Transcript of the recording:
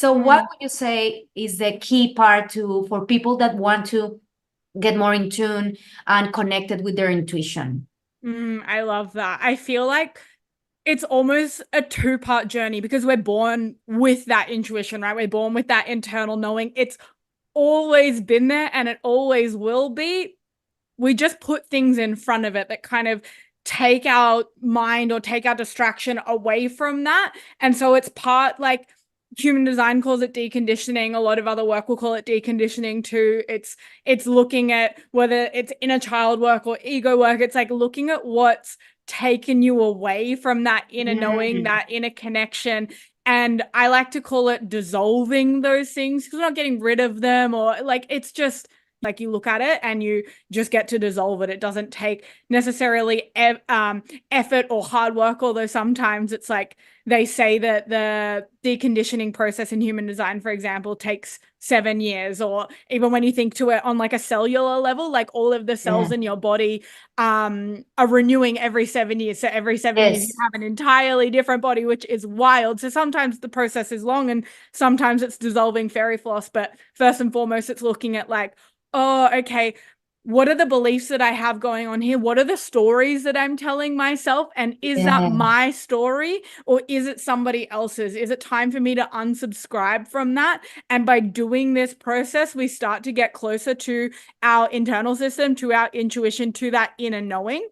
So what would you say is the key part for people that want to get more in tune and connected with their intuition? I love that. I feel like it's almost a two-part journey because we're born with that intuition, right? We're born with that internal knowing. It's always been there and it always will be. We just put things in front of it that kind of take our mind or take our distraction away from that. And so it's part like human design calls it deconditioning. A lot of other work will call it deconditioning too. It's looking at whether it's inner child work or ego work. It's like looking at what's taken you away from that inner knowing, that inner connection. And I like to call it dissolving those things because we're not getting rid of them, or like it's just like you look at it and you just get to dissolve it. It doesn't take necessarily effort or hard work, although sometimes it's like they say that the deconditioning process in human design, for example, takes 7 years, or even when you think to it on like a cellular level, like all of the cells in your body are renewing every 7 years. So every 7 years you Yes. have an entirely different body, which is wild. So sometimes the process is long and sometimes it's dissolving fairy floss, but first and foremost, it's looking at like, oh, okay, what are the beliefs that I have going on here? What are the stories that I'm telling myself? And is that Yeah. my story or is it somebody else's? Is it time for me to unsubscribe from that? And by doing this process, we start to get closer to our internal system, to our intuition, to that inner knowing.